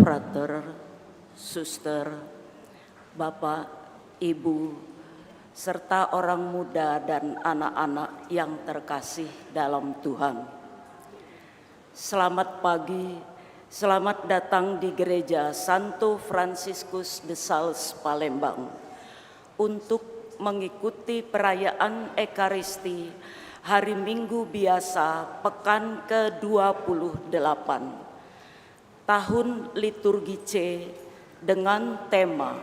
frater, suster, Bapak, Ibu, serta orang muda dan anak-anak yang terkasih dalam Tuhan. Selamat pagi, selamat datang di Gereja Santo Fransiskus de Sales, Palembang untuk mengikuti perayaan Ekaristi Hari Minggu Biasa Pekan ke-28 tahun liturgi C dengan tema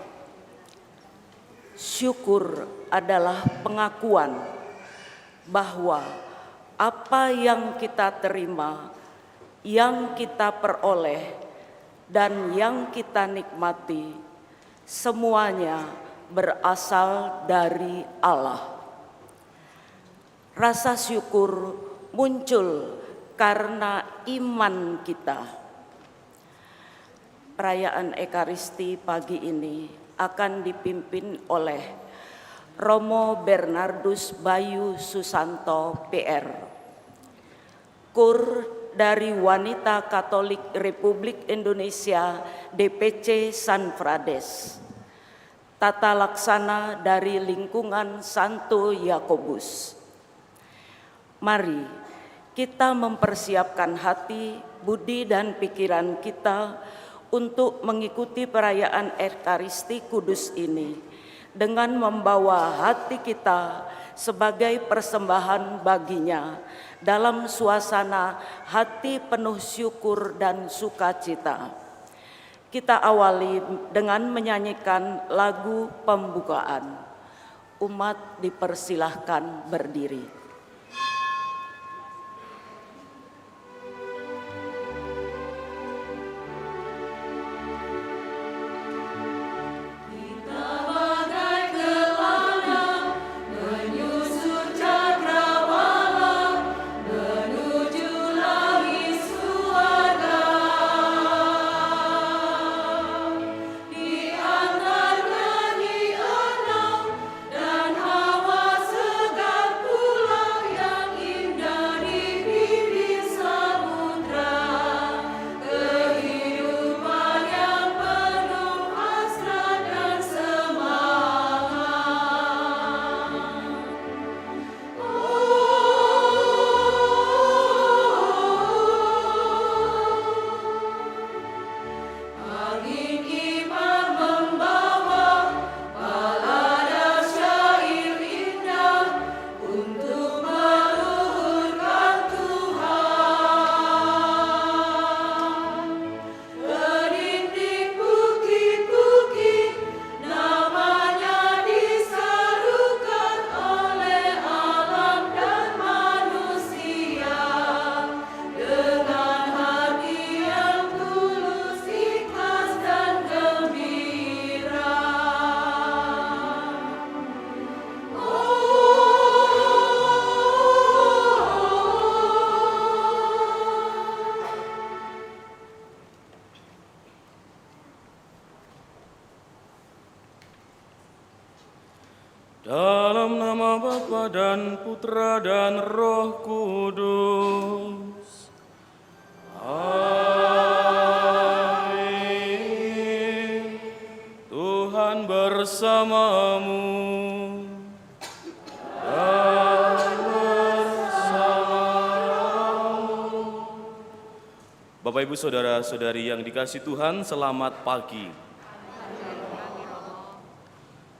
syukur adalah pengakuan bahwa apa yang kita terima, yang kita peroleh, dan yang kita nikmati semuanya berasal dari Allah. Rasa syukur muncul karena iman kita. Perayaan Ekaristi pagi ini akan dipimpin oleh Romo Bernardus Bayu Susanto PR, Kur dari Wanita Katolik Republik Indonesia DPC San Frades, tata laksana dari lingkungan Santo Yakobus. Mari kita mempersiapkan hati, budi, dan pikiran kita untuk mengikuti perayaan Ekaristi Kudus ini dengan membawa hati kita sebagai persembahan baginya dalam suasana hati penuh syukur dan sukacita. Kita awali dengan menyanyikan lagu pembukaan. Umat dipersilahkan berdiri. Dalam nama Bapa dan Putra dan Roh Kudus. Amin. Tuhan bersamamu. Dan bersamamu. Bapak Ibu Saudara-saudari yang dikasihi Tuhan, selamat pagi.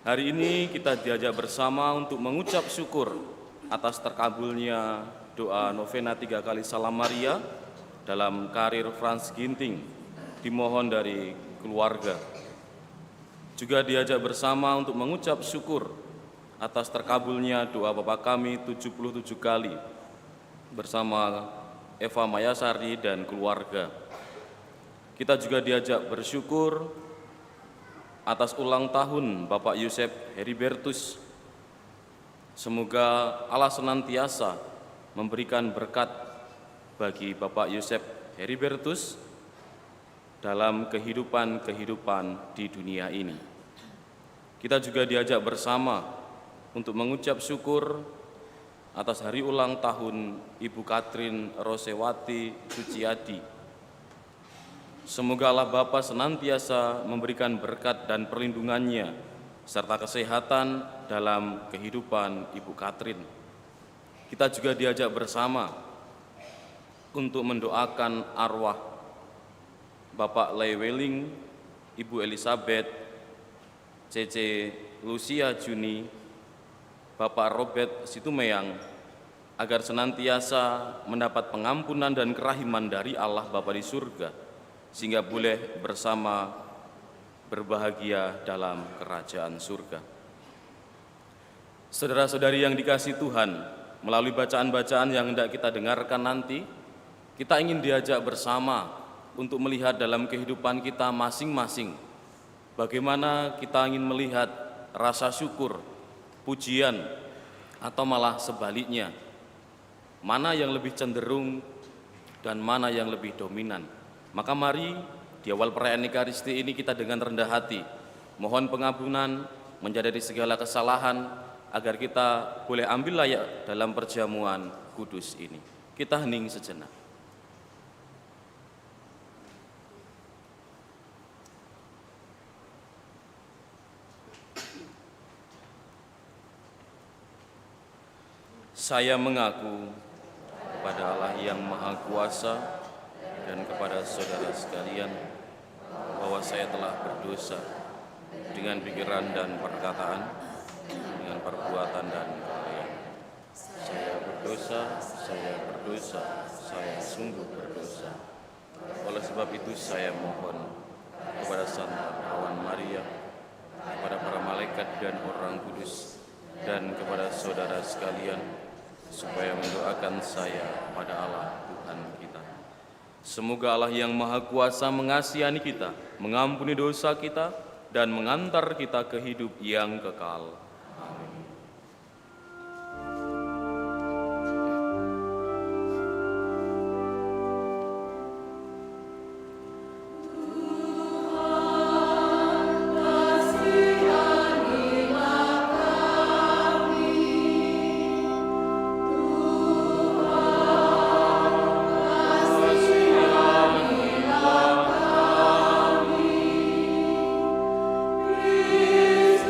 Hari ini kita diajak bersama untuk mengucap syukur atas terkabulnya doa novena 3 kali Salam Maria dalam karir Frans Ginting, dimohon dari keluarga. Juga diajak bersama untuk mengucap syukur atas terkabulnya doa Bapa Kami 77 kali bersama Eva Mayasari dan keluarga. Kita juga diajak bersyukur atas ulang tahun Bapak Yusef Heribertus. Semoga Allah senantiasa memberikan berkat bagi Bapak Yusef Heribertus dalam kehidupan di dunia ini. Kita juga diajak bersama untuk mengucap syukur atas hari ulang tahun Ibu Katrin Rosewati Suciadi. Semoga Allah Bapa senantiasa memberikan berkat dan perlindungannya serta kesehatan dalam kehidupan Ibu Katrin. Kita juga diajak bersama untuk mendoakan arwah Bapak Lei Weling, Ibu Elizabeth, Cece Lucia Juni, Bapak Robert Situmeyang, agar senantiasa mendapat pengampunan dan kerahiman dari Allah Bapa di surga, sehingga boleh bersama berbahagia dalam kerajaan surga. Saudara-saudari yang dikasihi Tuhan, melalui bacaan-bacaan yang hendak kita dengarkan nanti, kita ingin diajak bersama untuk melihat dalam kehidupan kita masing-masing, bagaimana kita ingin melihat rasa syukur, pujian, atau malah sebaliknya, mana yang lebih cenderung dan mana yang lebih dominan. Maka mari di awal perayaan Ekaristi ini kita dengan rendah hati mohon pengampunan menjadi segala kesalahan agar kita boleh ambil layak dalam perjamuan kudus ini. Kita hening sejenak. Saya mengaku kepada Allah yang Maha Kuasa dan kepada saudara sekalian bahwa saya telah berdosa dengan pikiran dan perkataan, dengan perbuatan dan kelalaian. Saya berdosa, saya sungguh berdosa. Oleh sebab itu saya mohon kepada Santa Perawan Maria, kepada para malaikat dan orang kudus, dan kepada saudara sekalian, supaya mendoakan saya pada Allah Tuhan kita. Semoga Allah yang Maha Kuasa mengasihani kita, mengampuni dosa kita, dan mengantar kita ke hidup yang kekal. Amin. Kristus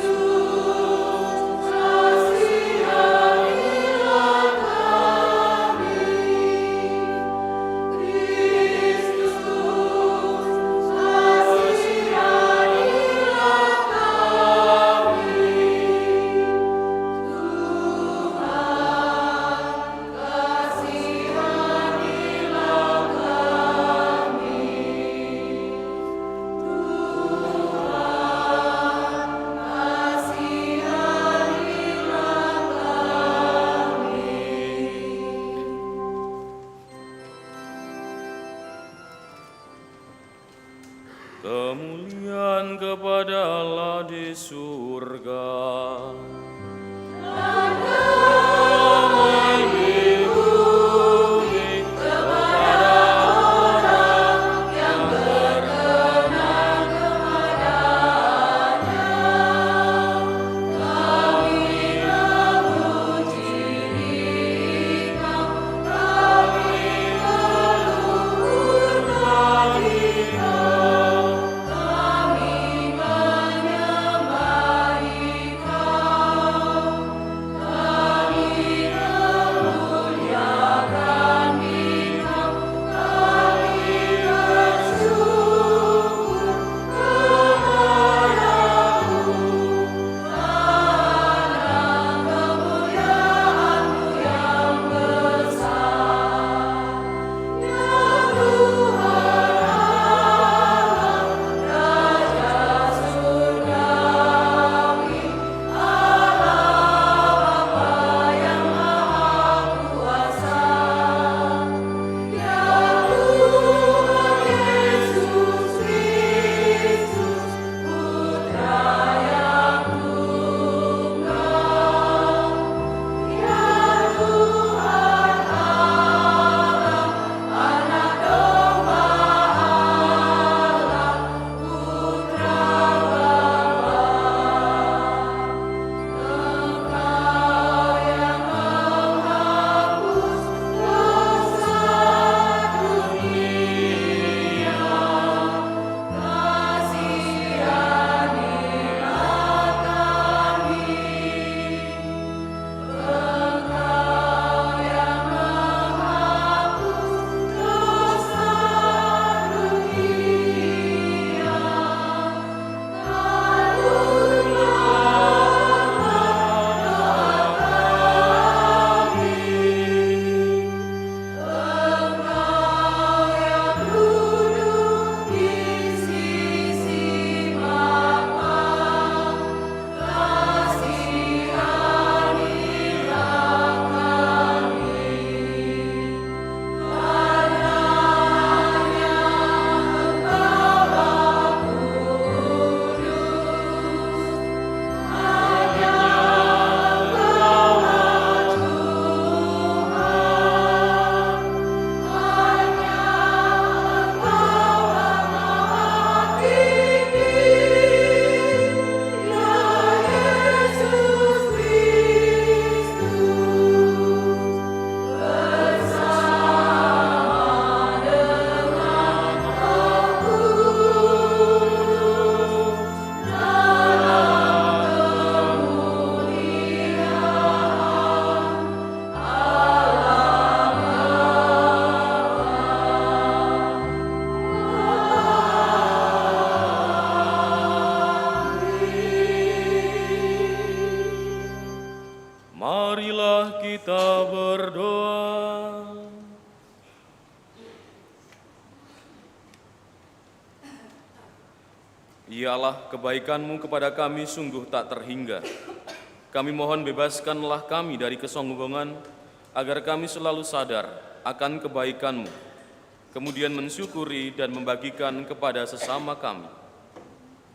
Marilah kita berdoa. Ya Allah, kebaikan-Mu kepada kami sungguh tak terhingga. Kami mohon bebaskanlah kami dari kesombongan, agar kami selalu sadar akan kebaikan-Mu, kemudian mensyukuri dan membagikan kepada sesama kami.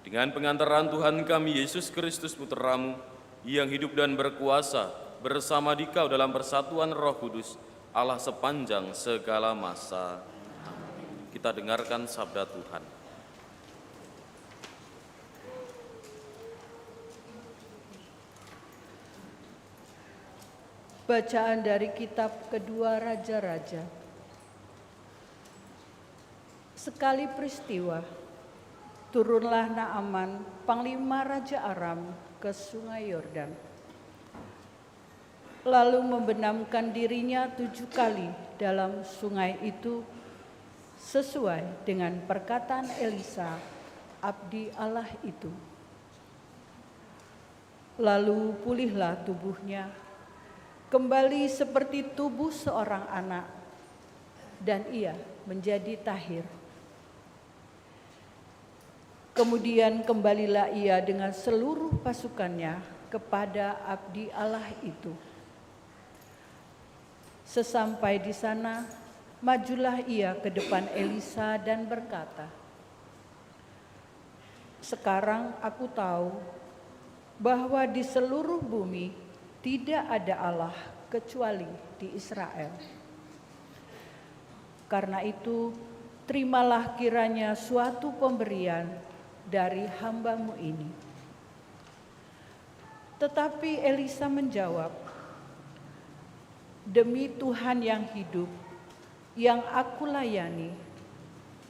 Dengan pengantaran Tuhan kami Yesus Kristus Putra-Mu, yang hidup dan berkuasa bersama Dikau dalam persatuan Roh Kudus, Allah sepanjang segala masa. Kita dengarkan sabda Tuhan. Bacaan dari kitab kedua Raja-Raja. Sekali peristiwa, turunlah Naaman, panglima Raja Aram, ke sungai Yordan. Lalu membenamkan dirinya 7 kali dalam sungai itu, sesuai dengan perkataan Elisa, abdi Allah itu. Lalu pulihlah tubuhnya, kembali seperti tubuh seorang anak, dan ia menjadi tahir. Kemudian kembalilah ia dengan seluruh pasukannya kepada abdi Allah itu. Sesampai di sana, majulah ia ke depan Elisa dan berkata, "Sekarang aku tahu bahwa di seluruh bumi tidak ada Allah kecuali di Israel. Karena itu, terimalah kiranya suatu pemberian dari hamba-Mu ini." Tetapi Elisa menjawab, "Demi Tuhan yang hidup, yang aku layani,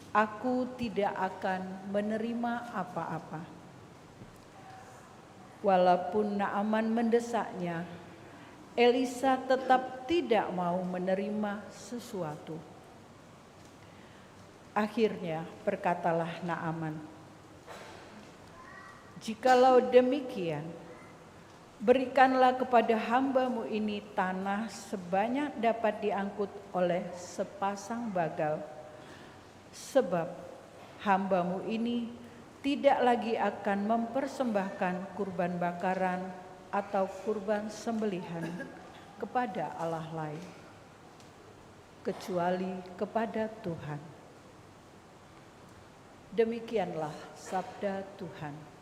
aku tidak akan menerima apa-apa." Walaupun Naaman mendesaknya, Elisa tetap tidak mau menerima sesuatu. Akhirnya berkatalah Naaman, "Jikalau demikian, berikanlah kepada hamba-Mu ini tanah sebanyak dapat diangkut oleh sepasang bagal, sebab hamba-Mu ini tidak lagi akan mempersembahkan kurban bakaran atau kurban sembelihan kepada Allah lain, kecuali kepada Tuhan." Demikianlah sabda Tuhan.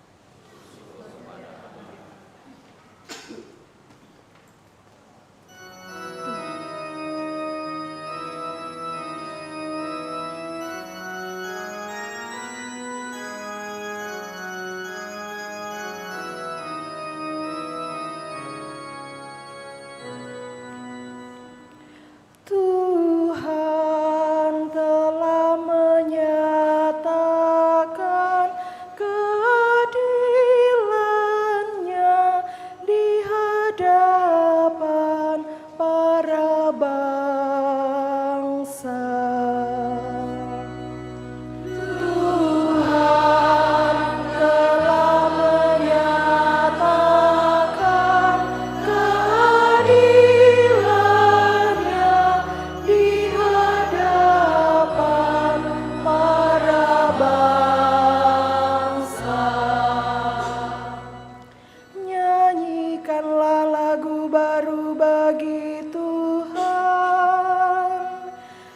Tuhan telah menyatakan keadilan-Nya di hadapan para bangsa. Tuhan telah menyatakan keadilan-Nya di hadapan para bangsa. Nyanyikanlah lagu baru bagi Tuhan,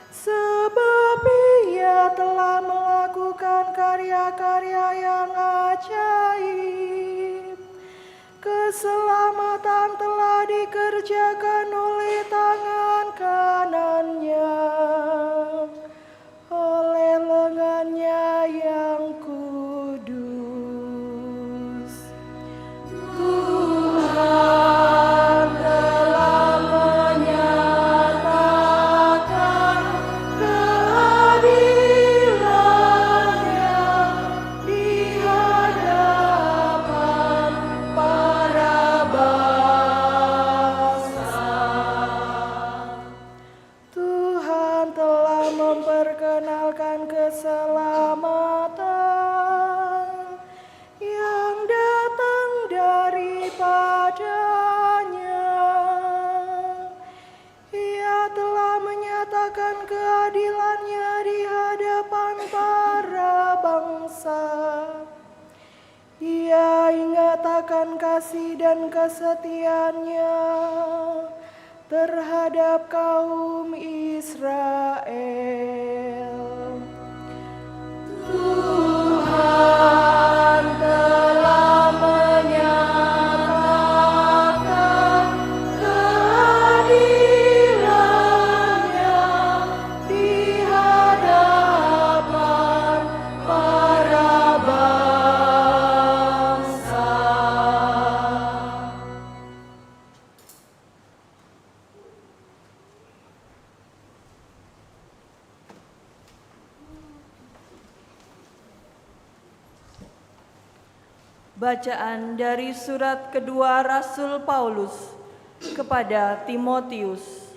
sebab Ia telah melakukan karya-karya yang ajaib. Keselamatan telah dikerjakan oleh tangan kanan-Nya, oleh lengan-Nya yang kudus. Tuhan telah menyatakan keadilan-Nya di hadapan para bangsa. menyatakan keadilannya di hadapan para bangsa. Ia ingat akan kasih dan kesetiaannya terhadap kaum Israel. Tuhan telah menyatakan keadilannya di hadapan para bangsa. Bacaan dari surat kedua Rasul Paulus kepada Timotius.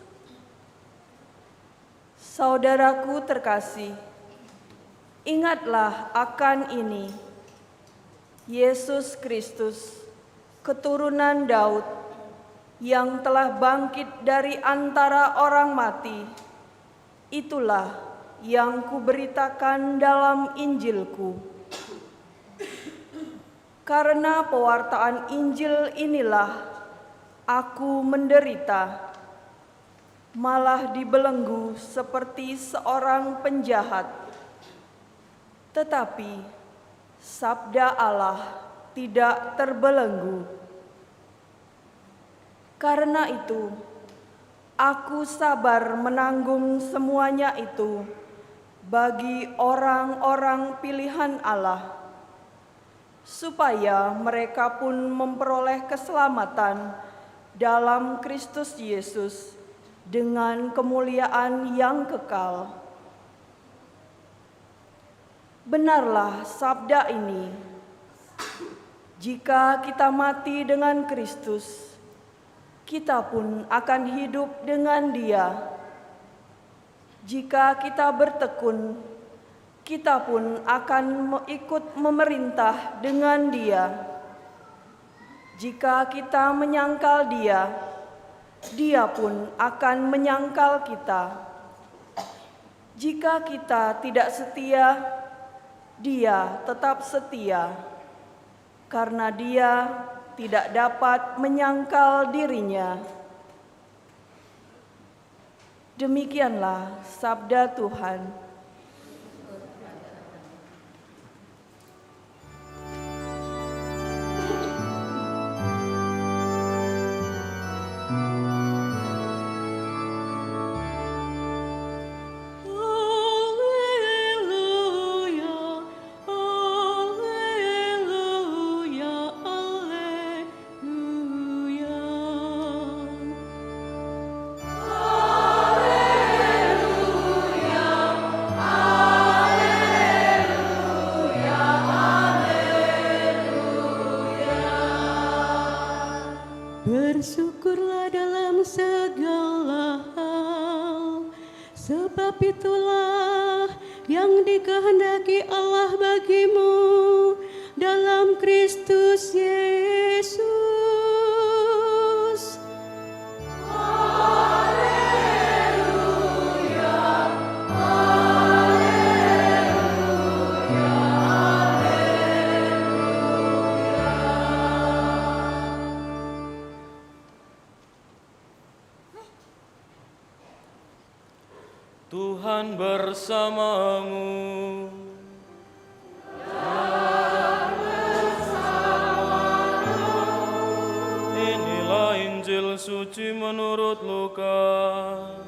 Saudaraku terkasih, ingatlah akan ini. Yesus Kristus, keturunan Daud, yang telah bangkit dari antara orang mati, itulah yang kuberitakan dalam Injilku. Karena pewartaan Injil inilah aku menderita, malah dibelenggu seperti seorang penjahat. Tetapi sabda Allah tidak terbelenggu. Karena itu, aku sabar menanggung semuanya itu bagi orang-orang pilihan Allah, supaya mereka pun memperoleh keselamatan dalam Kristus Yesus dengan kemuliaan yang kekal. Benarlah sabda ini, jika kita mati dengan Kristus, kita pun akan hidup dengan Dia. Jika kita bertekun, kita pun akan ikut memerintah dengan Dia. Jika kita menyangkal Dia, Dia pun akan menyangkal kita. Jika kita tidak setia, Dia tetap setia, karena Dia tidak dapat menyangkal dirinya. Demikianlah sabda Tuhan. Bersyukurlah dalam segala hal, sebab itulah yang dikehendaki Allah bagimu dalam Kristus Yesus. Tuhan bersamamu. Inilah Injil suci menurut Lukas.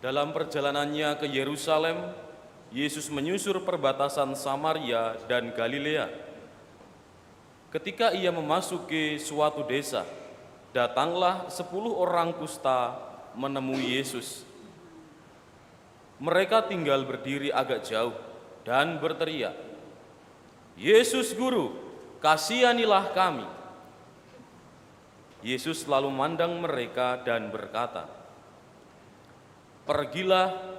Dalam perjalanannya ke Yerusalem, Yesus menyusur perbatasan Samaria dan Galilea. Ketika ia memasuki suatu desa, datanglah 10 orang kusta menemui Yesus. Mereka tinggal berdiri agak jauh dan berteriak, "Yesus Guru, kasihanilah kami." Yesus lalu memandang mereka dan berkata, "Pergilah,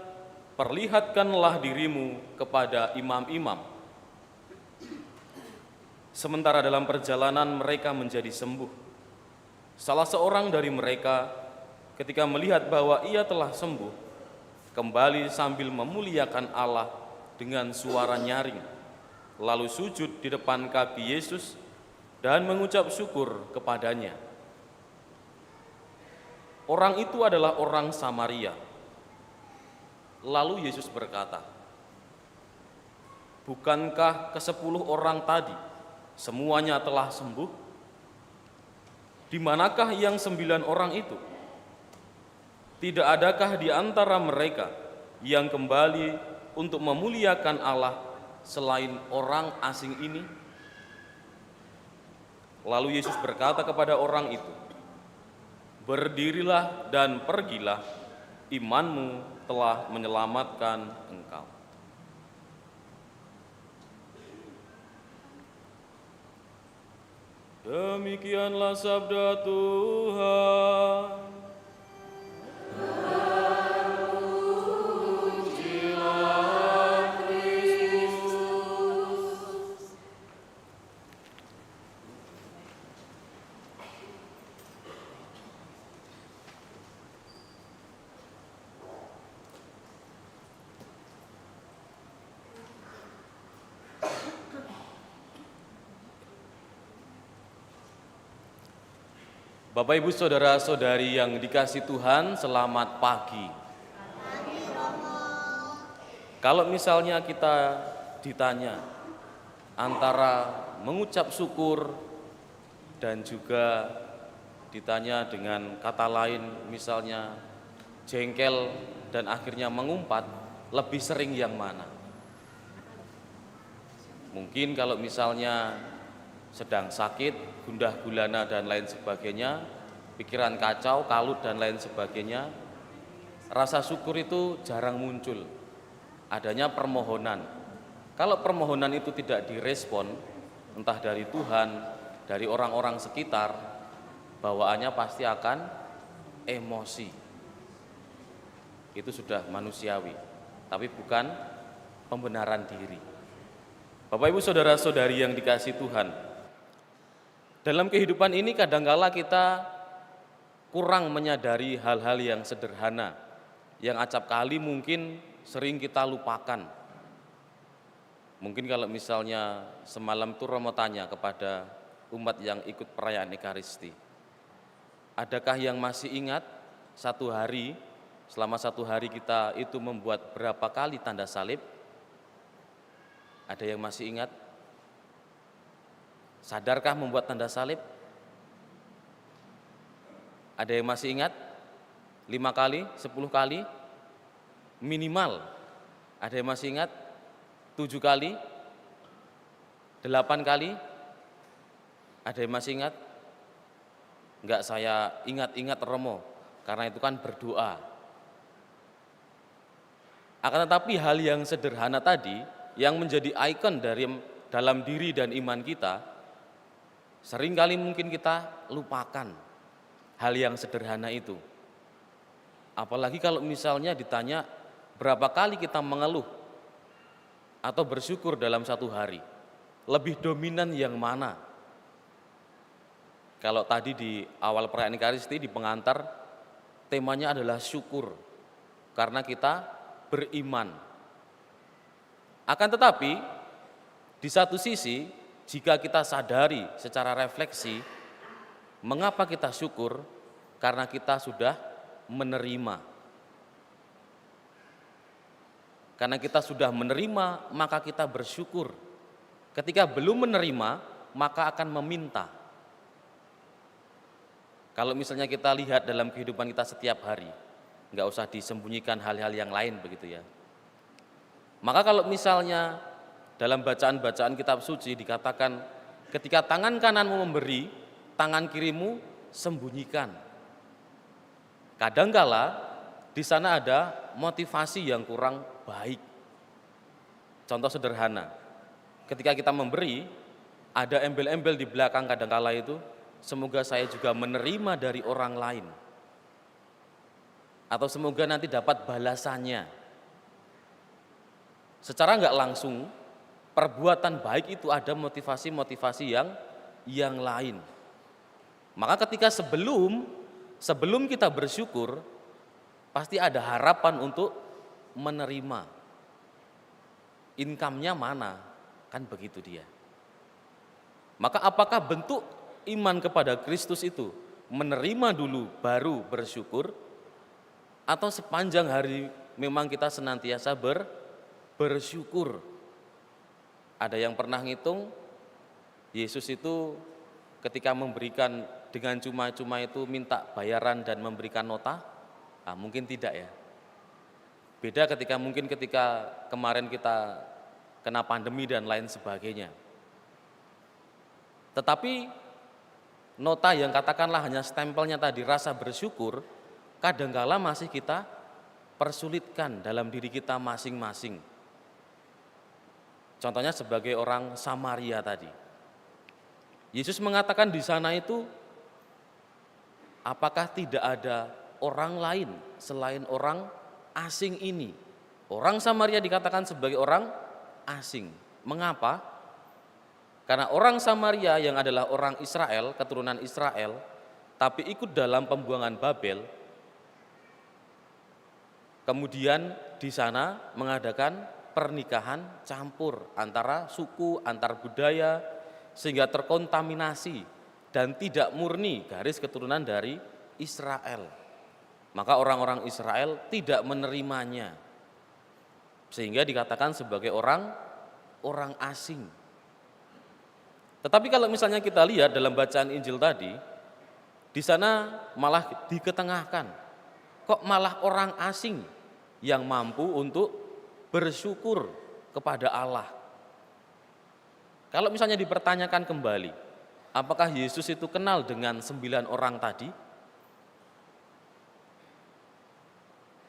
perlihatkanlah dirimu kepada imam-imam." Sementara dalam perjalanan mereka menjadi sembuh, salah seorang dari mereka ketika melihat bahwa ia telah sembuh, kembali sambil memuliakan Allah dengan suara nyaring, lalu sujud di depan kaki Yesus dan mengucap syukur kepadanya. Orang itu adalah orang Samaria. Lalu Yesus berkata, "Bukankah ke-10 orang tadi semuanya telah sembuh? Di manakah yang 9 orang itu? Tidak adakah di antara mereka yang kembali untuk memuliakan Allah selain orang asing ini?" Lalu Yesus berkata kepada orang itu, "Berdirilah dan pergilah, imanmu telah menyelamatkan engkau." Demikianlah sabda Tuhan. Bapak, Ibu, Saudara-saudari yang dikasihi Tuhan, selamat pagi. Kalau misalnya kita ditanya antara mengucap syukur dan juga ditanya dengan kata lain, misalnya jengkel dan akhirnya mengumpat, lebih sering yang mana? Mungkin kalau misalnya sedang sakit, gundah gulana dan lain sebagainya, pikiran kacau, kalut dan lain sebagainya, rasa syukur itu jarang muncul. Adanya permohonan. Kalau permohonan itu tidak direspon, entah dari Tuhan, dari orang-orang sekitar, bawaannya pasti akan emosi. Itu sudah manusiawi, tapi bukan pembenaran diri. Bapak, Ibu, Saudara-saudari yang dikasihi Tuhan, dalam kehidupan ini kadangkala kita kurang menyadari hal-hal yang sederhana, yang acap kali mungkin sering kita lupakan. Mungkin kalau misalnya semalam itu Romo tanya kepada umat yang ikut perayaan Ekaristi, adakah yang masih ingat selama satu hari kita itu membuat berapa kali tanda salib? Ada yang masih ingat? Sadarkah membuat tanda salib? Ada yang masih ingat? 5 kali, 10 kali? Minimal. Ada yang masih ingat? 7 kali? 8 kali? Ada yang masih ingat? Enggak, saya ingat-ingat Romo, karena itu kan berdoa. Akan tetapi hal yang sederhana tadi, yang menjadi ikon dalam diri dan iman kita, seringkali mungkin kita lupakan hal yang sederhana itu. Apalagi kalau misalnya ditanya berapa kali kita mengeluh atau bersyukur dalam satu hari. Lebih dominan yang mana? Kalau tadi di awal perayaan Ekaristi di pengantar, temanya adalah syukur karena kita beriman. Akan tetapi di satu sisi, jika kita sadari secara refleksi, mengapa kita syukur? Karena kita sudah menerima. Karena kita sudah menerima, maka kita bersyukur. Ketika belum menerima, maka akan meminta. Kalau misalnya kita lihat dalam kehidupan kita setiap hari, nggak usah disembunyikan hal-hal yang lain begitu ya. Maka kalau misalnya dalam bacaan-bacaan kitab suci dikatakan ketika tangan kananmu memberi, tangan kirimu sembunyikan. Kadangkala di sana ada motivasi yang kurang baik. Contoh sederhana, ketika kita memberi, ada embel-embel di belakang kadangkala itu, semoga saya juga menerima dari orang lain. Atau semoga nanti dapat balasannya. Secara nggak langsung, perbuatan baik itu ada motivasi-motivasi yang lain. Maka ketika sebelum kita bersyukur, pasti ada harapan untuk menerima. Income-nya mana? Kan begitu dia. Maka apakah bentuk iman kepada Kristus itu menerima dulu baru bersyukur, atau sepanjang hari memang kita senantiasa bersyukur? Ada yang pernah ngitung, Yesus itu ketika memberikan dengan cuma-cuma itu minta bayaran dan memberikan nota? Mungkin tidak ya. Beda ketika kemarin kita kena pandemi dan lain sebagainya. Tetapi nota yang katakanlah hanya stempelnya tadi, rasa bersyukur, kadangkala masih kita persulitkan dalam diri kita masing-masing. Contohnya sebagai orang Samaria tadi. Yesus mengatakan di sana itu, apakah tidak ada orang lain selain orang asing ini? Orang Samaria dikatakan sebagai orang asing. Mengapa? Karena orang Samaria yang adalah orang Israel, keturunan Israel, tapi ikut dalam pembuangan Babel, kemudian di sana mengadakan pernikahan campur antara suku, antar budaya, sehingga terkontaminasi dan tidak murni garis keturunan dari Israel. Maka orang-orang Israel tidak menerimanya, sehingga dikatakan sebagai orang asing. Tetapi kalau misalnya kita lihat dalam bacaan Injil tadi, di sana malah diketengahkan, kok malah orang asing yang mampu untuk bersyukur kepada Allah. Kalau misalnya dipertanyakan kembali, apakah Yesus itu kenal dengan 9 orang tadi?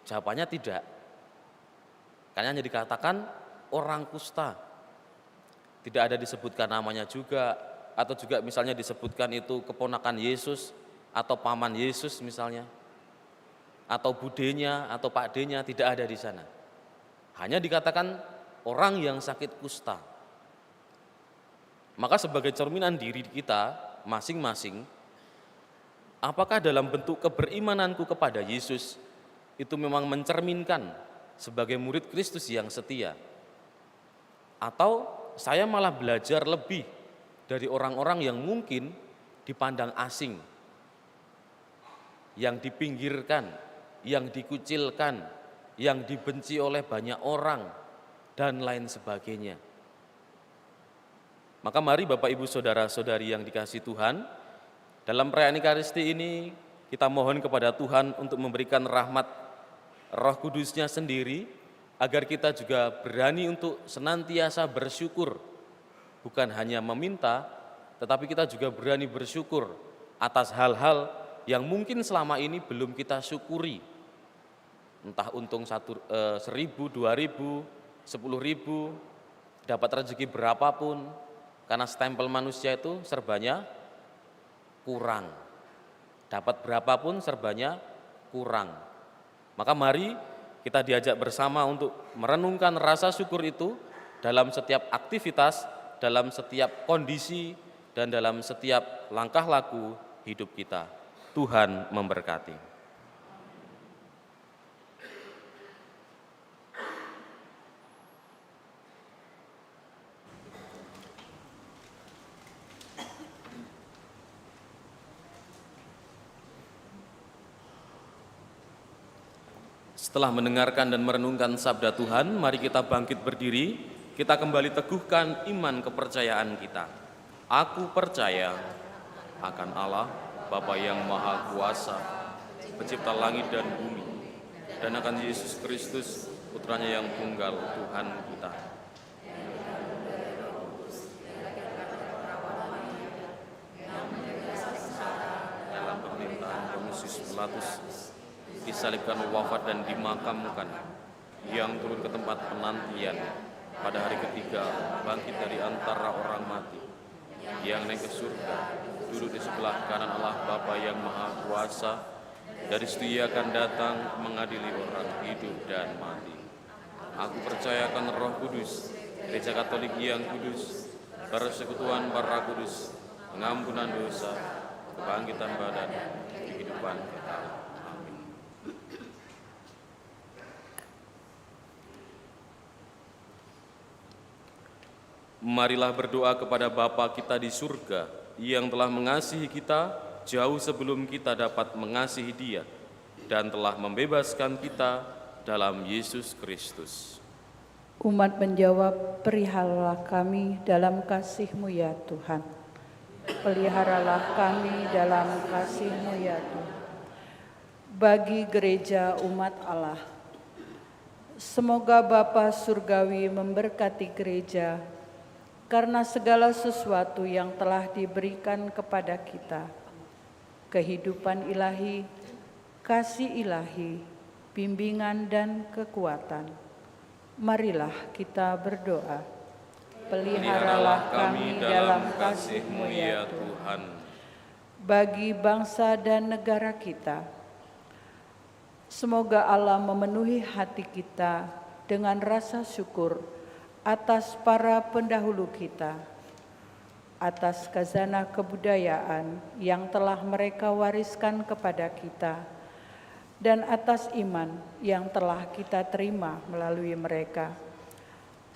Jawabannya tidak. Karena hanya dikatakan orang kusta. Tidak ada disebutkan namanya juga, atau juga misalnya disebutkan itu keponakan Yesus atau paman Yesus misalnya, atau budenya atau pakdenya, tidak ada di sana. Hanya dikatakan orang yang sakit kusta. Maka sebagai cerminan diri kita masing-masing, apakah dalam bentuk keberimananku kepada Yesus itu memang mencerminkan sebagai murid Kristus yang setia? Atau saya malah belajar lebih dari orang-orang yang mungkin dipandang asing, yang dipinggirkan, yang dikucilkan, yang dibenci oleh banyak orang, dan lain sebagainya. Maka mari Bapak Ibu Saudara-saudari yang dikasihi Tuhan, dalam perayaan Ekaristi ini kita mohon kepada Tuhan untuk memberikan rahmat Roh Kudus-Nya sendiri, agar kita juga berani untuk senantiasa bersyukur. Bukan hanya meminta, tetapi kita juga berani bersyukur atas hal-hal yang mungkin selama ini belum kita syukuri. Entah untung 1.000, 2.000, 10.000, dapat rezeki berapapun, karena stempel manusia itu serbanya kurang. Dapat berapapun serbanya kurang. Maka mari kita diajak bersama untuk merenungkan rasa syukur itu dalam setiap aktivitas, dalam setiap kondisi, dan dalam setiap langkah laku hidup kita. Tuhan memberkati. Setelah mendengarkan dan merenungkan sabda Tuhan, mari kita bangkit berdiri, kita kembali teguhkan iman kepercayaan kita. Aku percaya akan Allah, Bapa yang Maha Kuasa, pencipta langit dan bumi, dan akan Yesus Kristus, putranya yang tunggal, Tuhan kita. Dalam pemerintahan Pontius Pilatus, disalibkan, wafat dan dimakamkan, yang turun ke tempat penantian, pada hari ketiga bangkit dari antara orang mati, yang naik ke surga, duduk di sebelah kanan Allah Bapa yang Maha Kuasa, dari situ Ia akan datang mengadili orang hidup dan mati. Aku percayakan Roh Kudus, Gereja Katolik yang kudus, persekutuan para kudus, pengampunan dosa, kebangkitan badan, kehidupan kekal. Amin. Marilah berdoa kepada Bapa kita di surga yang telah mengasihi kita jauh sebelum kita dapat mengasihi Dia dan telah membebaskan kita dalam Yesus Kristus. Umat menjawab, perihalalah kami dalam kasih-Mu ya Tuhan. Peliharalah kami dalam kasih-Mu ya Tuhan. Bagi gereja umat Allah, semoga Bapa Surgawi memberkati gereja karena segala sesuatu yang telah diberikan kepada kita. Kehidupan ilahi, kasih ilahi, bimbingan dan kekuatan. Marilah kita berdoa. Peliharalah kami dalam kasih-Mu ya Tuhan. Bagi bangsa dan negara kita, semoga Allah memenuhi hati kita dengan rasa syukur atas para pendahulu kita, atas khazanah kebudayaan yang telah mereka wariskan kepada kita, dan atas iman yang telah kita terima melalui mereka,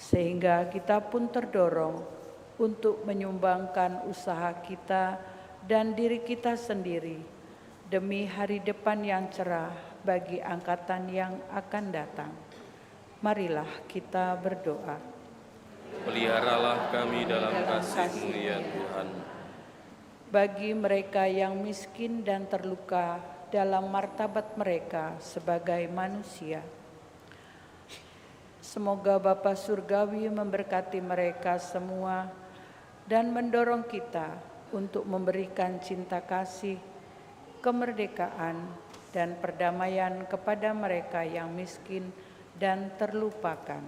sehingga kita pun terdorong untuk menyumbangkan usaha kita dan diri kita sendiri demi hari depan yang cerah bagi angkatan yang akan datang. Marilah kita berdoa. Peliharalah kami dalam kasih-Mu ya Tuhan. Bagi mereka yang miskin dan terluka dalam martabat mereka sebagai manusia, semoga Bapa Surgawi memberkati mereka semua dan mendorong kita untuk memberikan cinta kasih, kemerdekaan, dan perdamaian kepada mereka yang miskin dan terlupakan.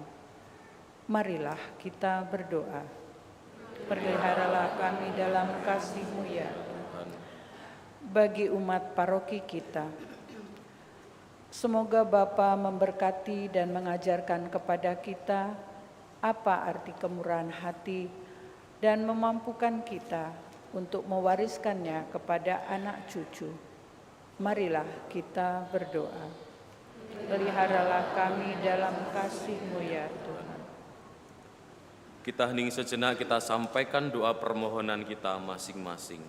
Marilah kita berdoa. Peliharalah kami dalam kasih-Mu ya Tuhan. Bagi umat paroki kita, semoga Bapa memberkati dan mengajarkan kepada kita apa arti kemurahan hati dan memampukan kita untuk mewariskannya kepada anak cucu. Marilah kita berdoa. Peliharalah kami dalam kasih-Mu ya Tuhan. Kita hening sejenak, kita sampaikan doa permohonan kita masing-masing.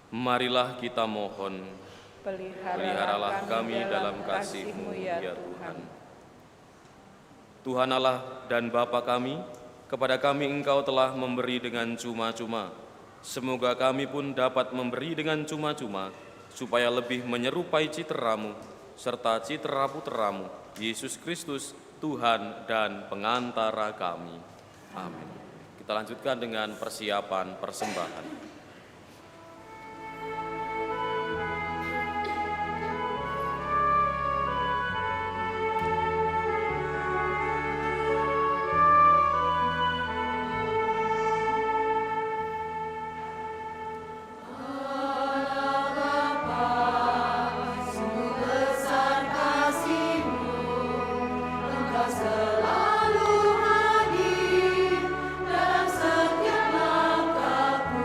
Marilah kita mohon, peliharalah kami dalam kasih-Mu ya Tuhan. Tuhan Allah dan Bapa kami, kepada kami Engkau telah memberi dengan cuma-cuma. Semoga kami pun dapat memberi dengan cuma-cuma, supaya lebih menyerupai citera-Mu, serta citera Putra-Mu, Yesus Kristus, Tuhan dan pengantara kami. Amin. Kita lanjutkan dengan persiapan persembahan. Selalu hadir dalam setiap langkahku.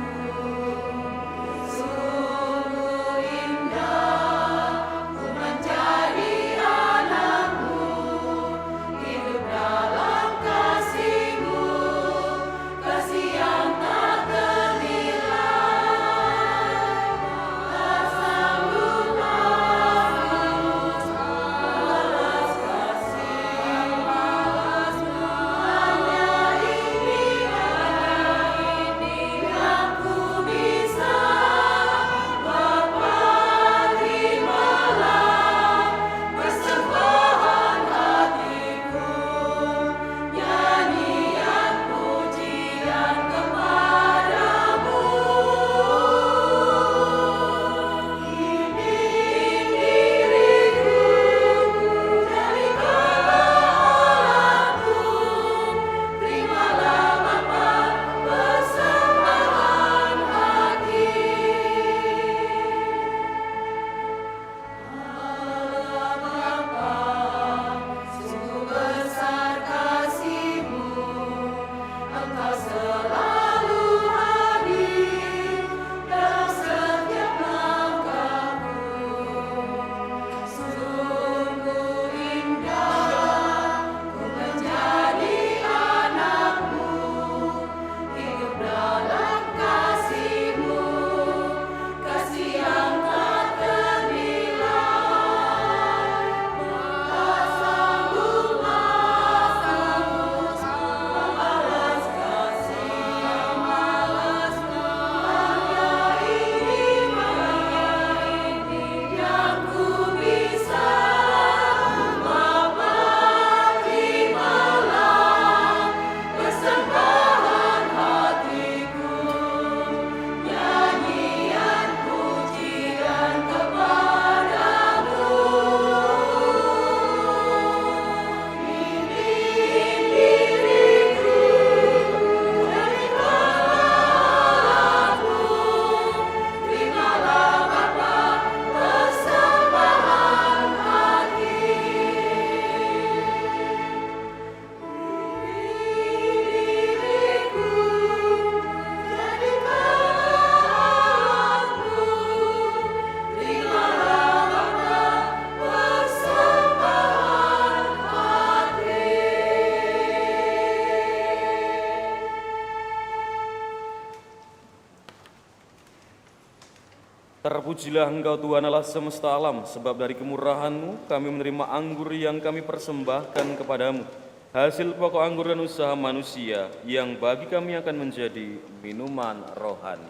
Terpujilah Engkau Tuhan Allah semesta alam, sebab dari kemurahan-Mu kami menerima anggur yang kami persembahkan kepadamu, hasil pokok anggur dan usaha manusia, yang bagi kami akan menjadi minuman rohani.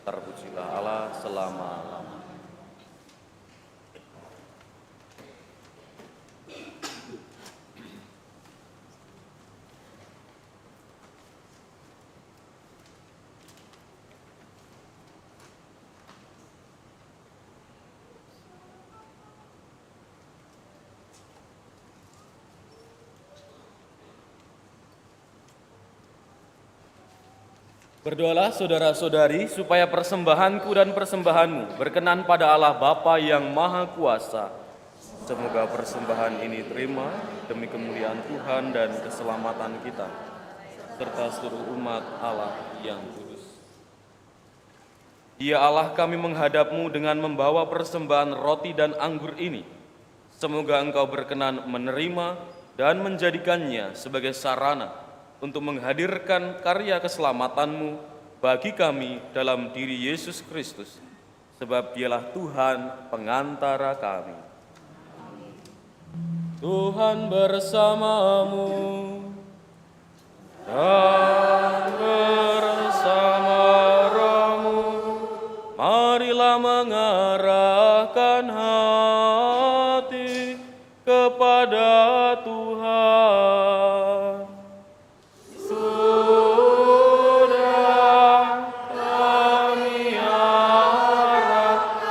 Terpujilah Allah selama-lamanya. Berdoalah saudara-saudari supaya persembahanku dan persembahanmu berkenan pada Allah Bapa yang Maha Kuasa. Semoga persembahan ini terima demi kemuliaan Tuhan dan keselamatan kita, serta seluruh umat Allah yang kudus. Ya Allah, kami menghadap-Mu dengan membawa persembahan roti dan anggur ini. Semoga Engkau berkenan menerima dan menjadikannya sebagai sarana untuk menghadirkan karya keselamatan-Mu bagi kami dalam diri Yesus Kristus, sebab Dialah Tuhan pengantara kami. Tuhan bersamamu dan bersama rohmu. Marilah mengarahkan hati kepada Tuhan. Sudah kami arahkan,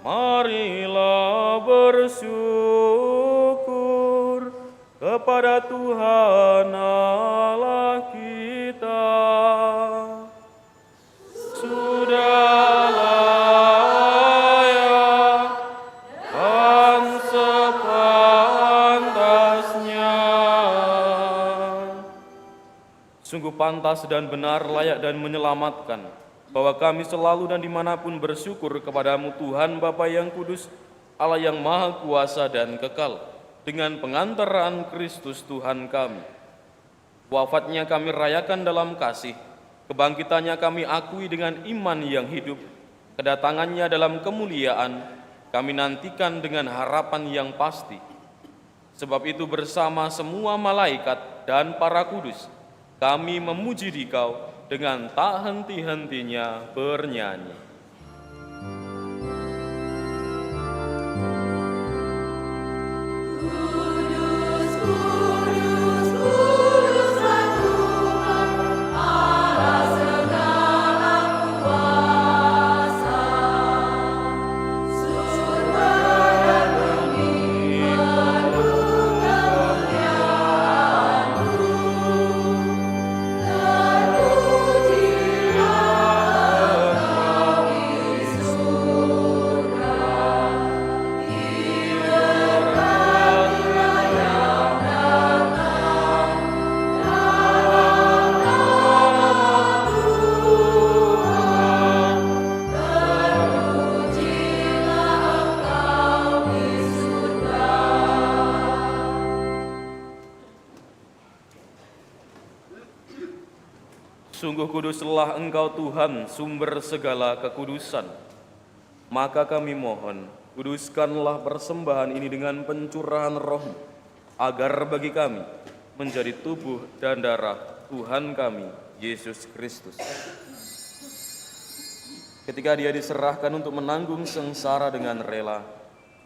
marilah bersyukur kepada Tuhan Allah kita. Sudah layak dan sepantasnya. Sungguh pantas dan benar, layak dan menyelamatkan, bahwa kami selalu dan dimanapun bersyukur kepadamu Tuhan Bapa yang kudus, Allah yang Maha Kuasa dan kekal, dengan pengantaran Kristus Tuhan kami. Wafatnya kami rayakan dalam kasih, kebangkitannya kami akui dengan iman yang hidup, kedatangannya dalam kemuliaan kami nantikan dengan harapan yang pasti. Sebab itu bersama semua malaikat dan para kudus, kami memuji Dikau dengan tak henti-hentinya bernyanyi. Sungguh kuduslah Engkau Tuhan, sumber segala kekudusan. Maka kami mohon, kuduskanlah persembahan ini dengan pencurahan Roh-Mu, agar bagi kami menjadi tubuh dan darah Tuhan kami, Yesus Kristus. Ketika Dia diserahkan untuk menanggung sengsara dengan rela,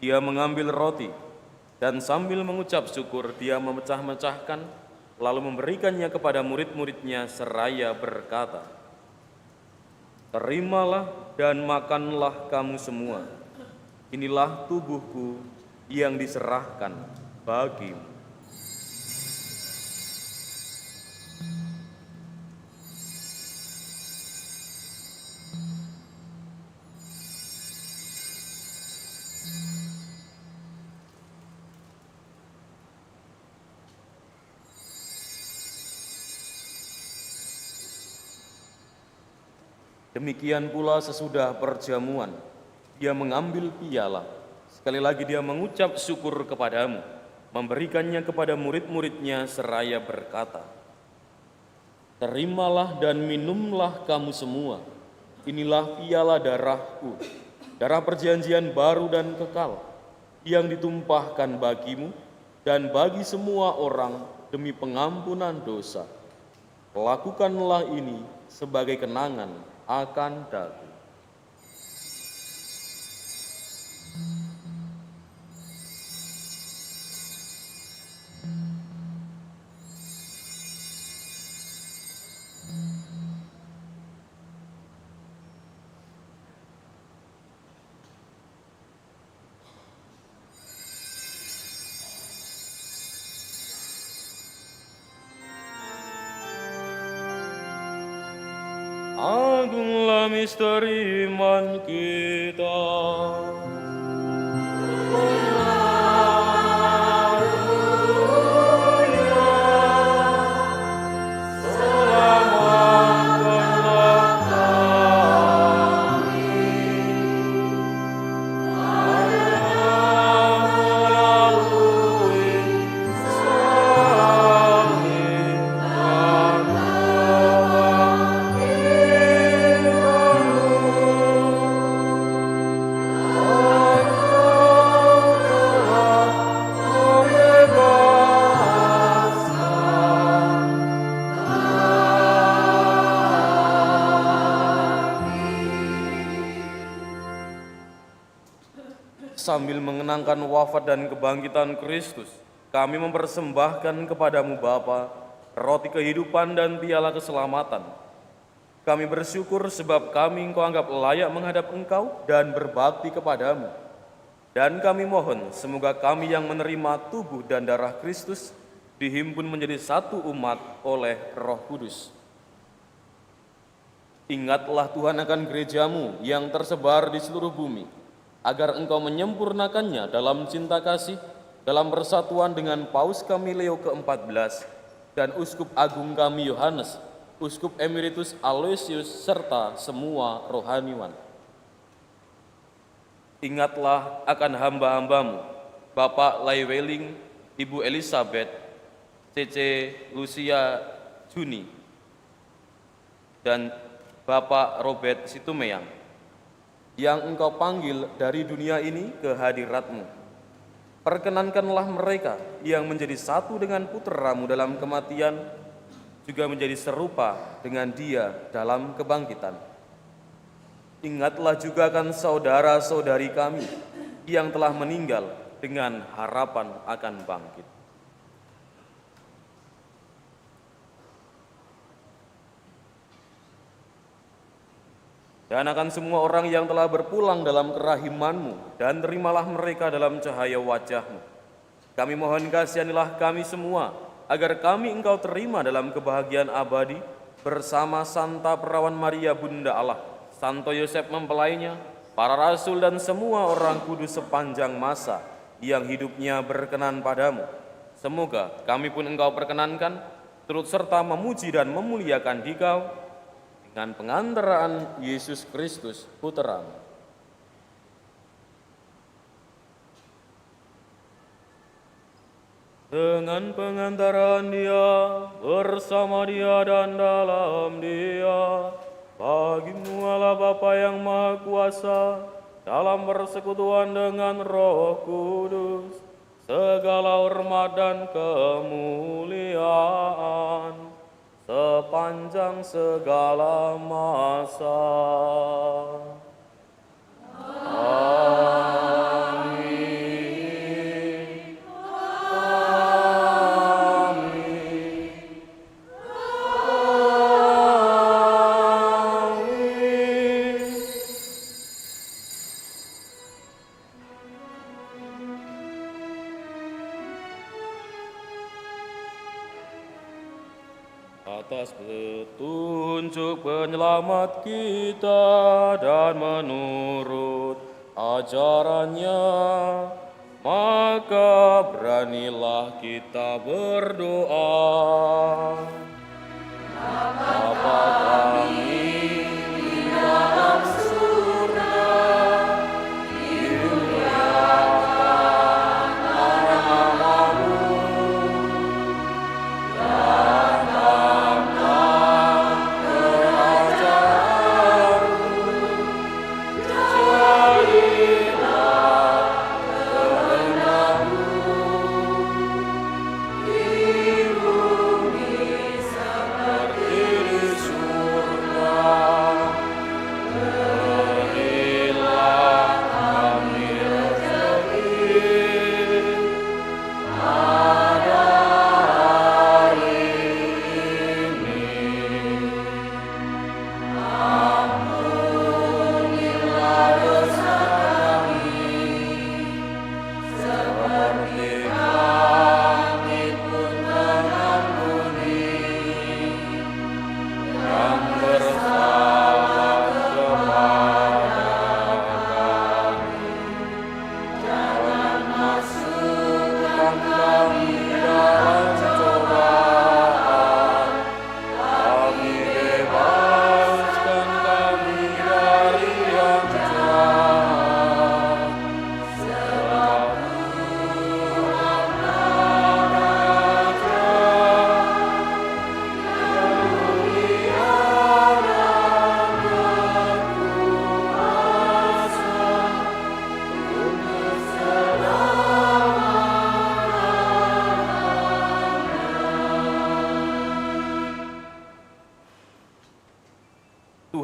Dia mengambil roti, dan sambil mengucap syukur, Dia memecah-mecahkan, lalu memberikannya kepada murid-muridnya seraya berkata, "Terimalah dan makanlah kamu semua. Inilah tubuhku yang diserahkan bagimu." Demikian pula sesudah perjamuan, Dia mengambil piala. Sekali lagi Dia mengucap syukur kepadamu, memberikannya kepada murid-muridnya seraya berkata, "Terimalah dan minumlah kamu semua. inilah piala darahku, darah perjanjian baru dan kekal, yang ditumpahkan bagimu dan bagi semua orang demi pengampunan dosa. Lakukanlah ini sebagai kenangan akan daku. Agunglah misteri iman kita. Sambil mengenangkan wafat dan kebangkitan Kristus, kami mempersembahkan kepadamu Bapa, roti kehidupan dan piala keselamatan. Kami bersyukur sebab kami Engkau anggap layak menghadap Engkau dan berbakti kepadamu. Dan kami mohon semoga kami yang menerima tubuh dan darah Kristus dihimpun menjadi satu umat oleh Roh Kudus. Ingatlah Tuhan akan gerejamu yang tersebar di seluruh bumi, agar Engkau menyempurnakannya dalam cinta kasih, dalam persatuan dengan Paus kami Leo ke-14 dan Uskup Agung kami Yohanes, Uskup Emeritus Aloysius, serta semua rohaniwan. Ingatlah akan hamba-hambamu, Bapak Laiweling, Ibu Elizabeth, Cece Lucia Juni, dan Bapak Robert Situmeyang, yang Engkau panggil dari dunia ini ke hadirat-Mu. Perkenankanlah mereka yang menjadi satu dengan putra-Mu dalam kematian, juga menjadi serupa dengan Dia dalam kebangkitan. Ingatlah juga akan saudara-saudari kami yang telah meninggal dengan harapan akan bangkit. Dan akan semua orang yang telah berpulang dalam kerahiman-Mu, dan terimalah mereka dalam cahaya wajah-Mu. Kami mohon kasihanilah kami semua, agar kami Engkau terima dalam kebahagiaan abadi, bersama Santa Perawan Maria Bunda Allah, Santo Yosef mempelainya, para rasul dan semua orang kudus sepanjang masa, yang hidupnya berkenan padamu. Semoga kami pun Engkau perkenankan, turut serta memuji dan memuliakan Dikau, dengan pengantaraan Yesus Kristus Putra-Mu. Dengan pengantaraan Dia, bersama Dia dan dalam Dia, bagimu Allah Bapa yang Maha Kuasa, dalam persekutuan dengan Roh Kudus, segala hormat dan kemuliaan sepanjang segala masa. Amin. Amin. Amin. Atas petunjuk penyelamat kita dan menurut ajarannya, maka beranilah kita berdoa. Bapa kami di dalam surga, dimuliakan namamu. Datanglah kerajaanmu,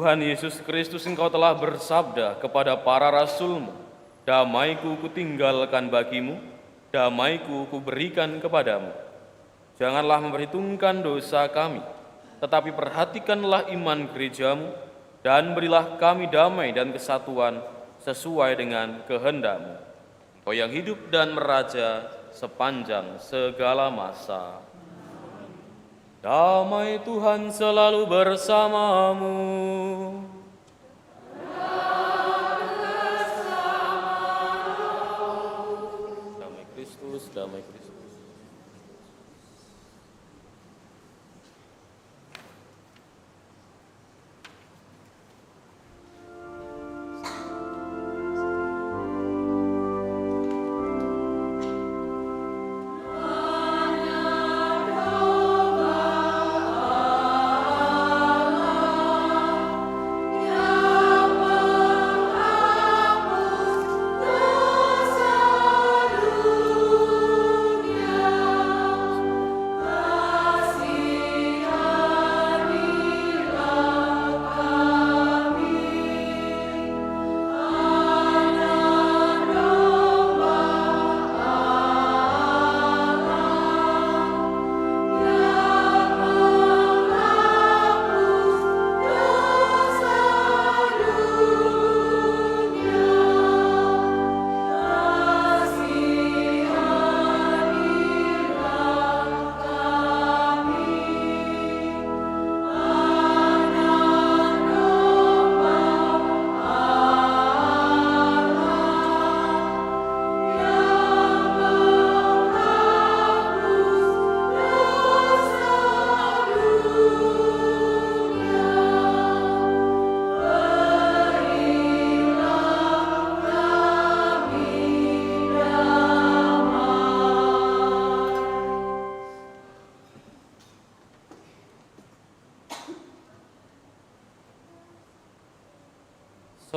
Tuhan Yesus Kristus, Engkau telah bersabda kepada para rasul-Mu, damai-Ku kutinggalkan bagimu, damai-Ku kuberikan kepadamu. Janganlah memperhitungkan dosa kami, tetapi perhatikanlah iman gereja-Mu, dan berilah kami damai dan kesatuan sesuai dengan kehendak-Mu. Engkau yang hidup dan meraja sepanjang segala masa. Damai Tuhan selalu bersamamu. Damai Kristus, damai Kristus.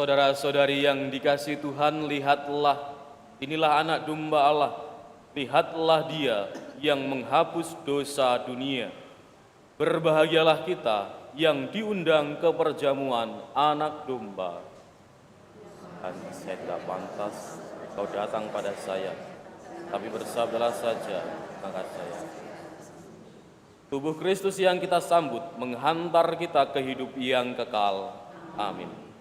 Saudara-saudari yang dikasihi Tuhan, lihatlah, inilah anak domba Allah. Lihatlah Dia yang menghapus dosa dunia. Berbahagialah kita yang diundang ke perjamuan anak domba. Dan saya tidak pantas kau datang pada saya, tapi bersabdalah saja, maka saya. Tubuh Kristus yang kita sambut menghantar kita ke hidup yang kekal. Amin.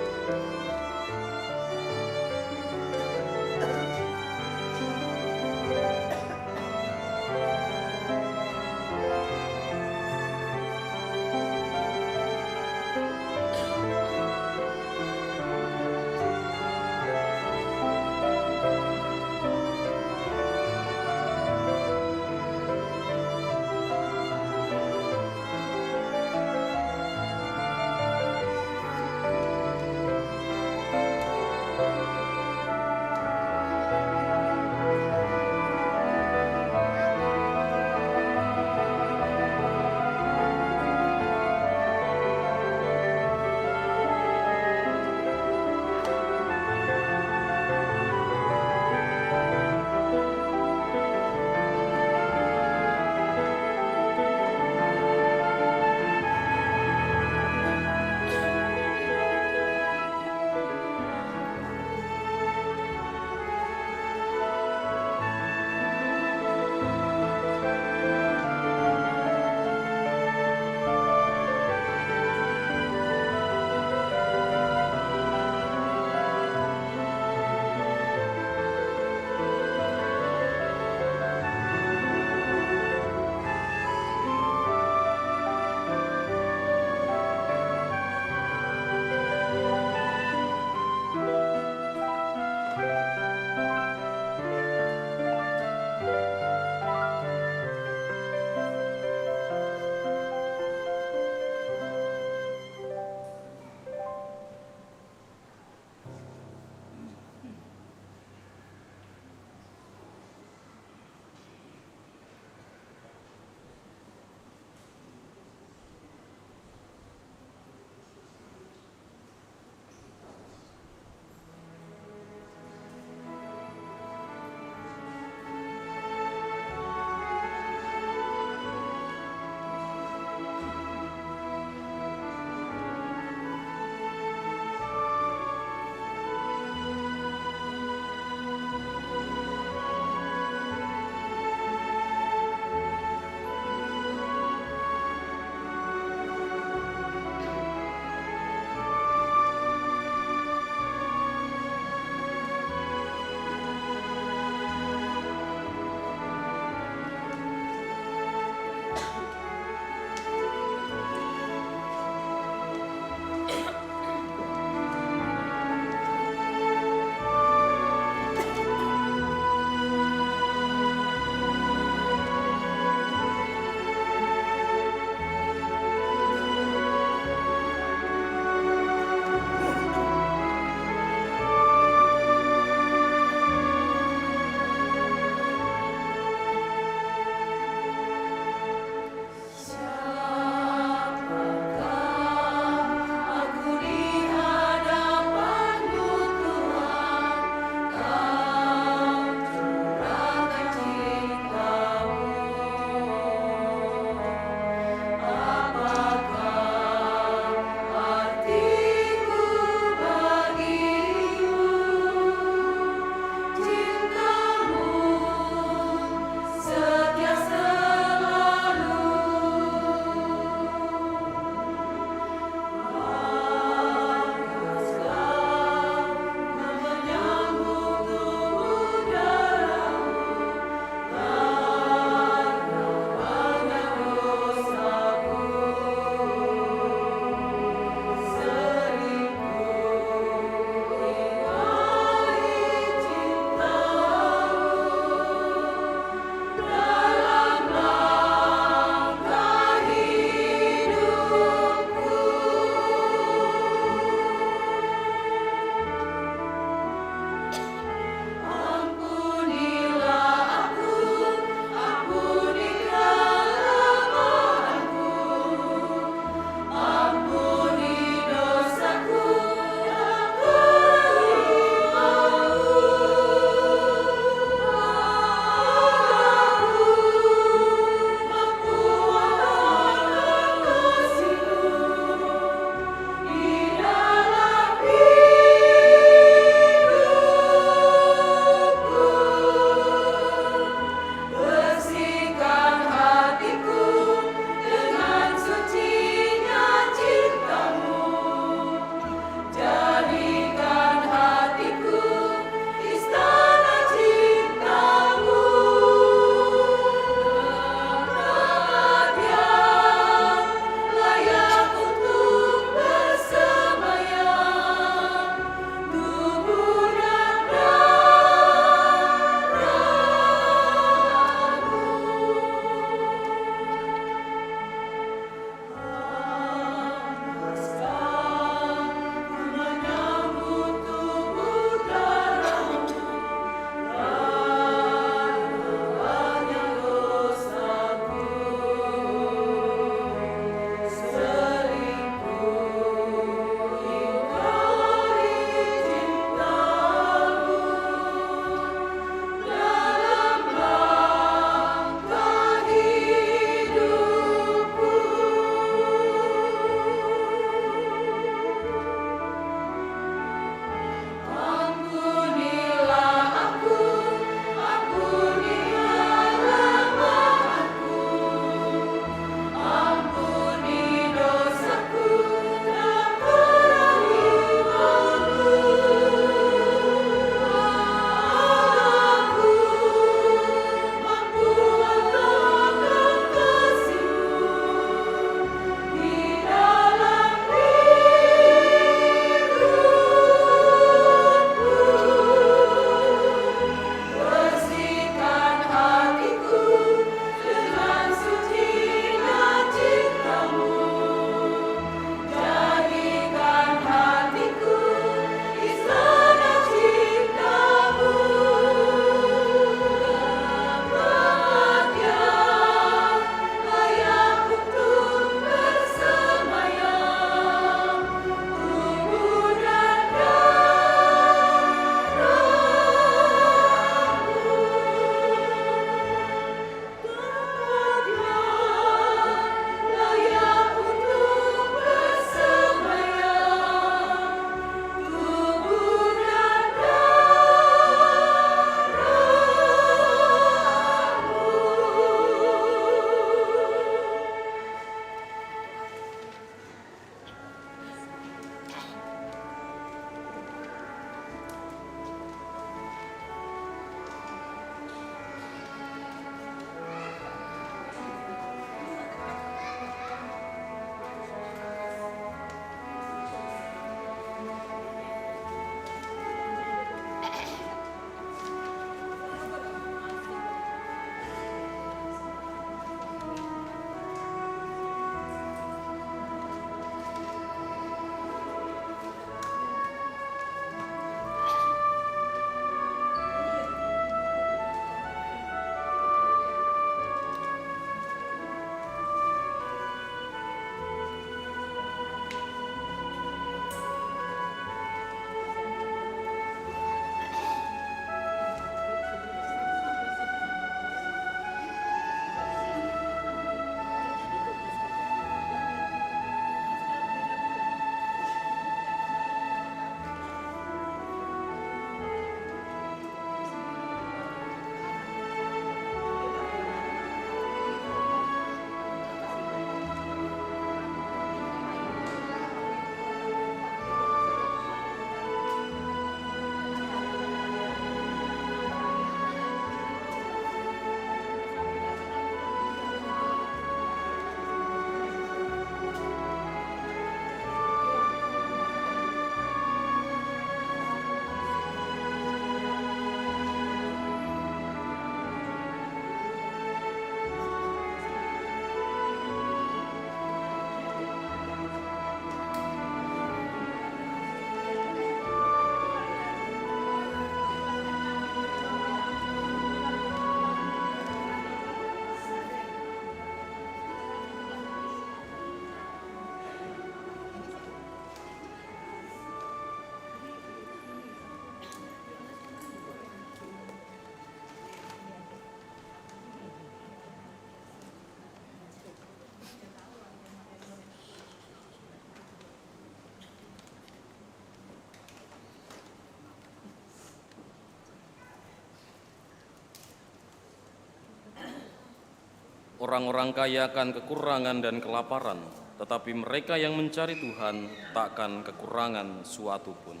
Orang-orang kaya akan kekurangan dan kelaparan, tetapi mereka yang mencari Tuhan takkan kekurangan suatu pun.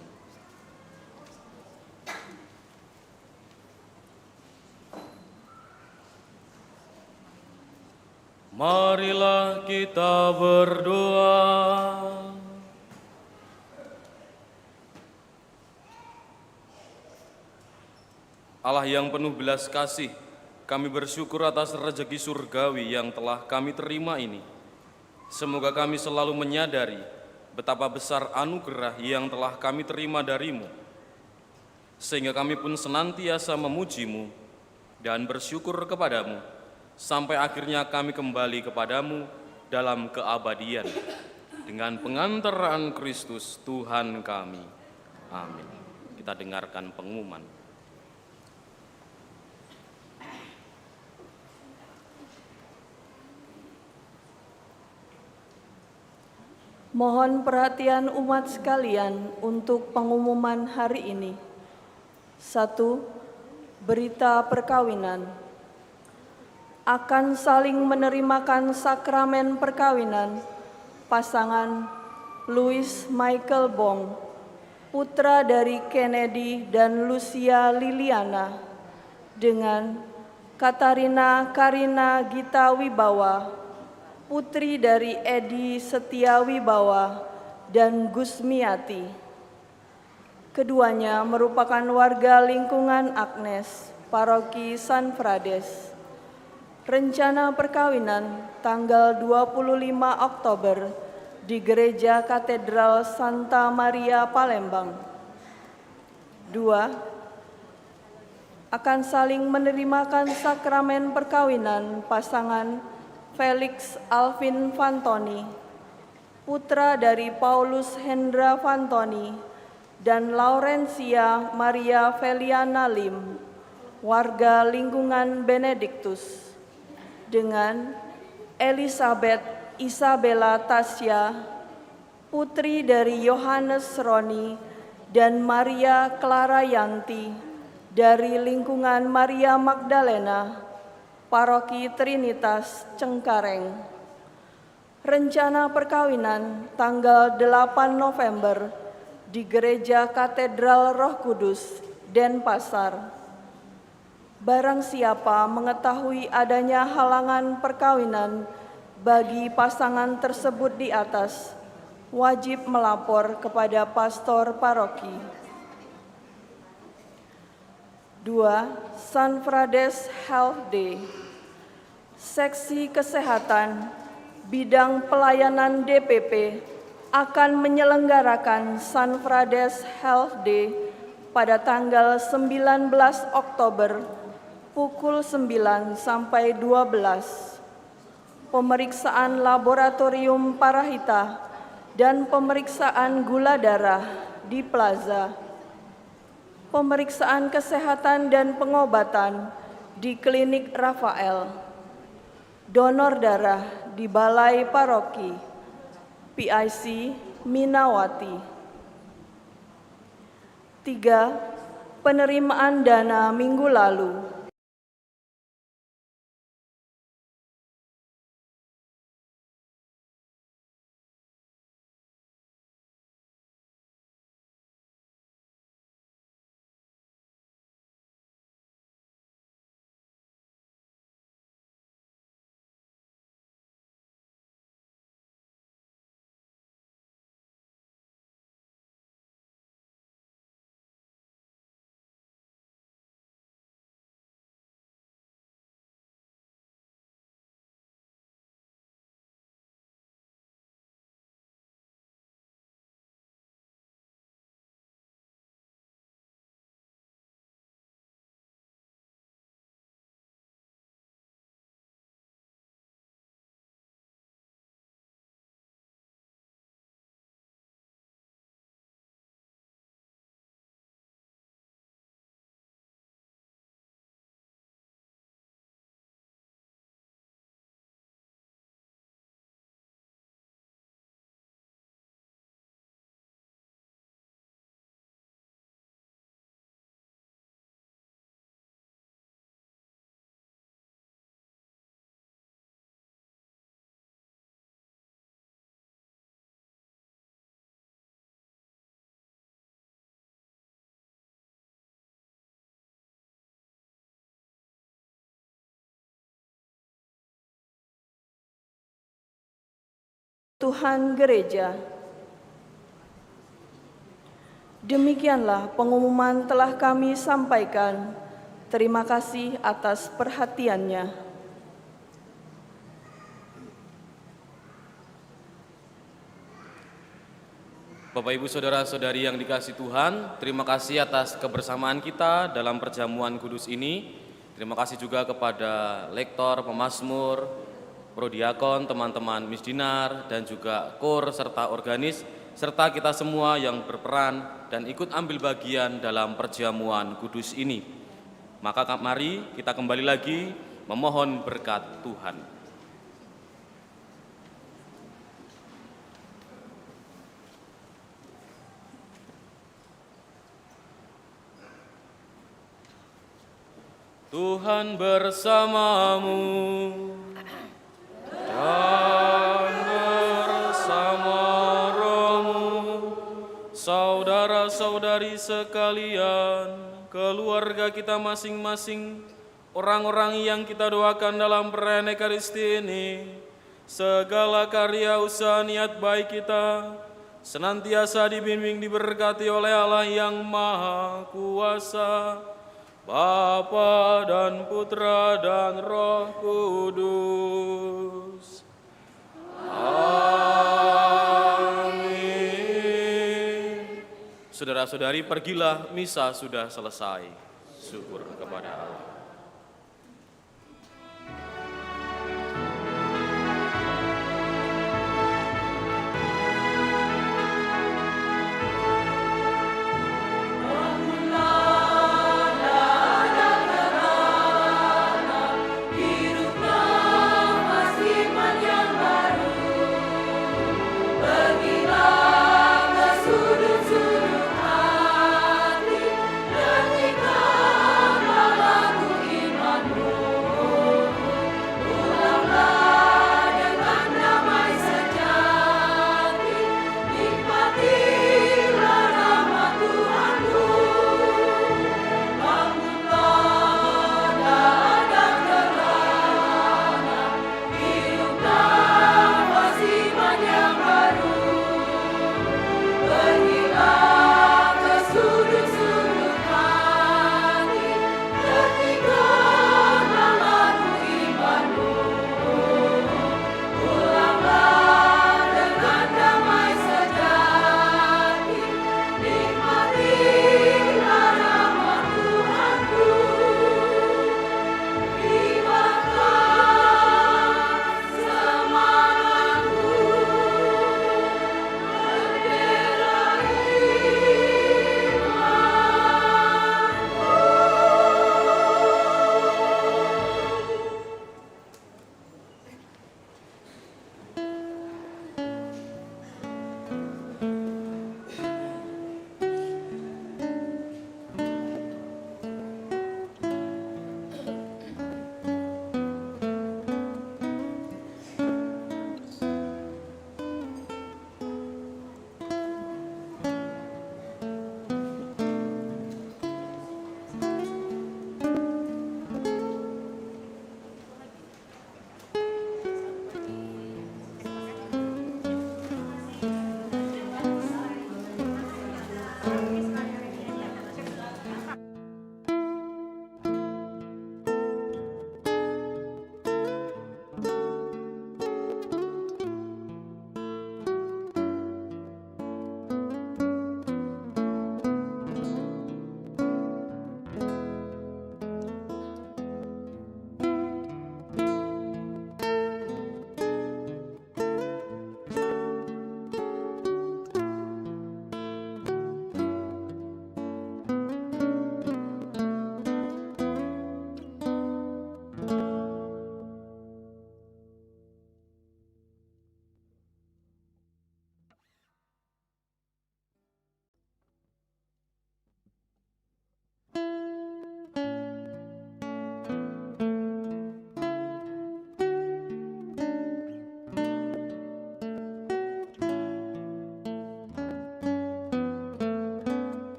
Marilah kita berdoa. Allah yang penuh belas kasih, kami bersyukur atas rezeki surgawi yang telah kami terima ini. Semoga kami selalu menyadari betapa besar anugerah yang telah kami terima dari-Mu, sehingga kami pun senantiasa memuji-Mu dan bersyukur kepadamu, sampai akhirnya kami kembali kepadamu dalam keabadian, dengan pengantaraan Kristus Tuhan kami. Amin. Kita dengarkan pengumuman. Mohon perhatian umat sekalian untuk pengumuman hari ini. 1. Berita perkawinan. Akan saling menerimakan sakramen perkawinan pasangan Louis Michael Bong, putra dari Kennedy dan Lucia Liliana, dengan Katarina Karina Gita Wibawa, putri dari Edi Setia Wibawa dan Gusmiati. Keduanya merupakan warga lingkungan Agnes, Paroki San Frades. Rencana perkawinan tanggal 25 Oktober di Gereja Katedral Santa Maria Palembang. 2. Akan saling menerimakan sakramen perkawinan pasangan Felix Alvin Fantoni, putra dari Paulus Hendra Fantoni dan Laurencia Maria Feliana Lim, warga lingkungan Benediktus, dengan Elizabeth Isabella Tasya, putri dari Yohanes Roni dan Maria Clara Yanti dari lingkungan Maria Magdalena, Paroki Trinitas Cengkareng. Rencana perkawinan tanggal 8 November di Gereja Katedral Roh Kudus, Denpasar. Barang siapa mengetahui adanya halangan perkawinan bagi pasangan tersebut di atas, wajib melapor kepada pastor paroki. 2. San Frades Health Day. Seksi Kesehatan Bidang Pelayanan DPP akan menyelenggarakan San Frades Health Day pada tanggal 19 Oktober pukul 9 sampai 12. Pemeriksaan laboratorium parahita dan pemeriksaan gula darah di Plaza. Pemeriksaan kesehatan dan pengobatan di Klinik Rafael. Donor darah di Balai Paroki, PIC Minawati. 3. Penerimaan dana minggu lalu. Tuhan Gereja. Demikianlah pengumuman telah kami sampaikan. Terima kasih atas perhatiannya. Bapak, Ibu, Saudara-saudari yang dikasihi Tuhan, terima kasih atas kebersamaan kita dalam perjamuan kudus ini. Terima kasih juga kepada lektor, pemazmur, prodiakon, teman-teman misdinar, dan juga kor serta organis, serta kita semua yang berperan dan ikut ambil bagian dalam perjamuan kudus ini. Maka mari kita kembali lagi memohon berkat Tuhan. Tuhan bersamamu dan bersama rohmu. Saudara-saudari sekalian, keluarga kita masing-masing, orang-orang yang kita doakan dalam perayaan Ekaristi ini, segala karya usaha niat baik kita senantiasa dibimbing diberkati oleh Allah yang Maha Kuasa, Bapa dan Putra dan Roh Kudus. Amin. Saudara-saudari, pergilah, misa sudah selesai. Syukur kepada Allah.